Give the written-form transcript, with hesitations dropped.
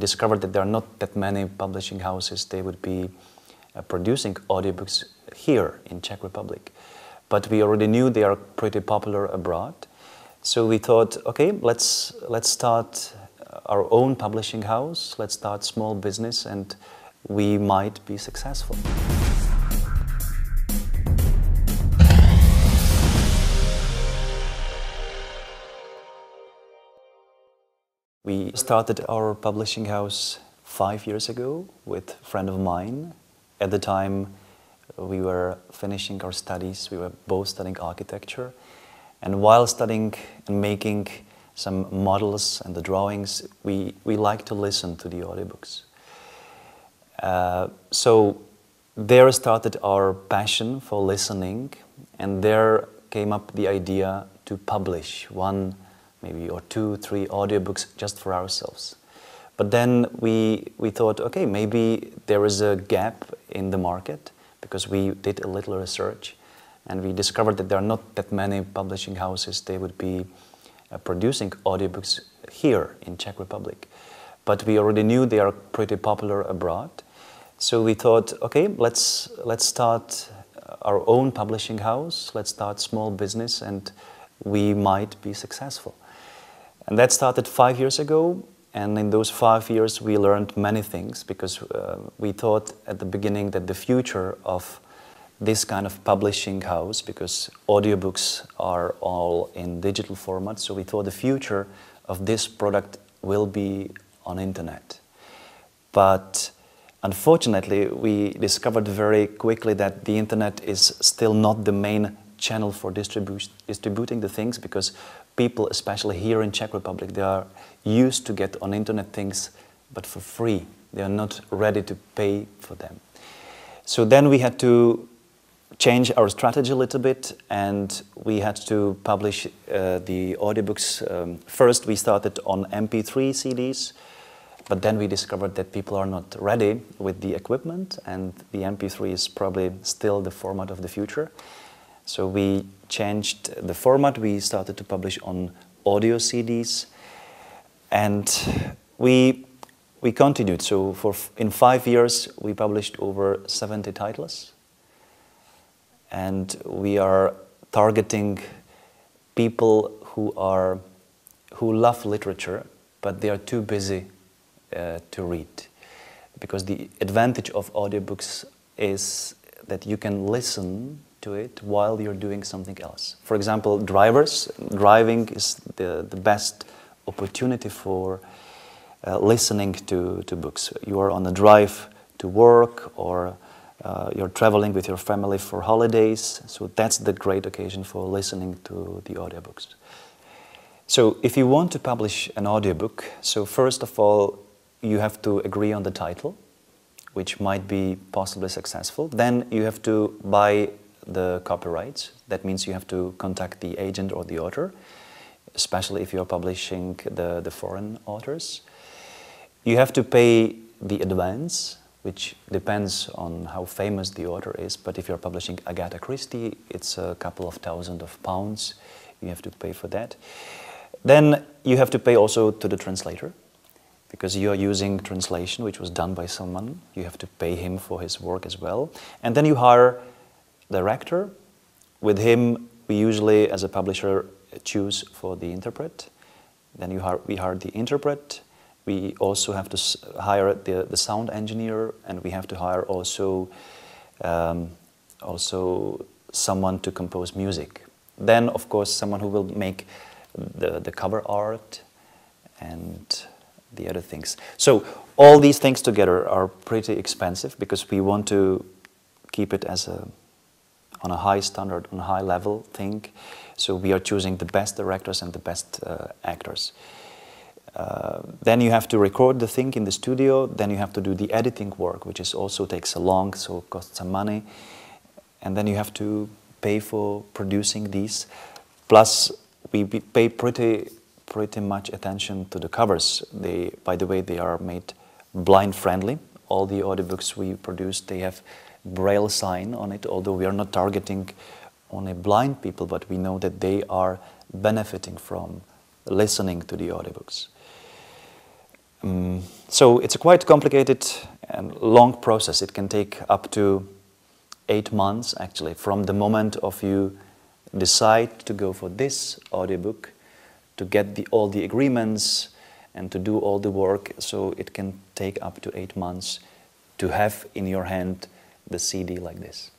discovered that there are not that many publishing houses. They would be producing audiobooks here in Czech Republic. But we already knew they are pretty popular abroad. So we thought, okay, let's start our own publishing house, let's start small business, and we might be successful. We started our publishing house 5 years ago with a friend of mine. At the time, we were finishing our studies. We were both studying architecture. And while studying and making some models and the drawings, we like to listen to the audiobooks. So there started our passion for listening, and there came up the idea to publish one, maybe or two, three audiobooks just for ourselves. But then we thought, okay, maybe there is a gap in the market, because we did a little research and we discovered that there are not that many publishing houses. They would be producing audiobooks here in Czech Republic. But we already knew they are pretty popular abroad. So we thought, okay, let's start our own publishing house, let's start small business, and we might be successful. And that started 5 years ago, and in those 5 years we learned many things, because we thought at the beginning that the future of this kind of publishing house, because audiobooks are all in digital format, so we thought the future of this product will be on internet. But unfortunately, we discovered very quickly that the internet is still not the main channel for distributing the things, because people, especially here in Czech Republic, they are used to get on internet things, but for free. They are not ready to pay for them. So then we had to change our strategy a little bit, and we had to publish the audiobooks. First we started on MP3 CDs, but then we discovered that people are not ready with the equipment, and the MP3 is probably still the format of the future. So we changed the format. We started to publish on audio CDs, and we continued. So in 5 years we published over 70 titles, and we are targeting people who love literature, but they are too busy to read. Because the advantage of audiobooks is that you can listen to it while you're doing something else. For example, driving is the best opportunity for listening to books. You are on a drive to work, or you're traveling with your family for holidays, so that's the great occasion for listening to the audiobooks. So if you want to publish an audiobook, so first of all, you have to agree on the title, which might be possibly successful. Then you have to buy the copyrights. That means you have to contact the agent or the author, especially if you're publishing the foreign authors. You have to pay the advance, which depends on how famous the author is, but if you're publishing Agatha Christie, it's a couple of thousand of pounds. You have to pay for that. Then you have to pay also to the translator, because you are using translation which was done by someone. You have to pay him for his work as well. And then you hire the director. With him, we usually, as a publisher, choose for the interpret. Then we hire the interpret. We also have to hire the sound engineer, and we have to hire also someone to compose music. Then, of course, someone who will make the cover art and the other things. So all these things together are pretty expensive, because we want to keep it as on a high standard, on a high level thing. So we are choosing the best directors and the best actors. Then you have to record the thing in the studio. Then you have to do the editing work, which is also takes a long, so costs some money. And then you have to pay for producing these. Plus, we pay pretty much attention to the covers. By the way, they are made blind friendly. All the audiobooks we produce, they have Braille sign on it, although we are not targeting only blind people, but we know that they are benefiting from listening to the audiobooks. So So it's a quite complicated and long process. It can take up to 8 months actually, from the moment of you decide to go for this audiobook, to get all the agreements and to do all the work. So it can take up to 8 months to have in your hand the CD like this.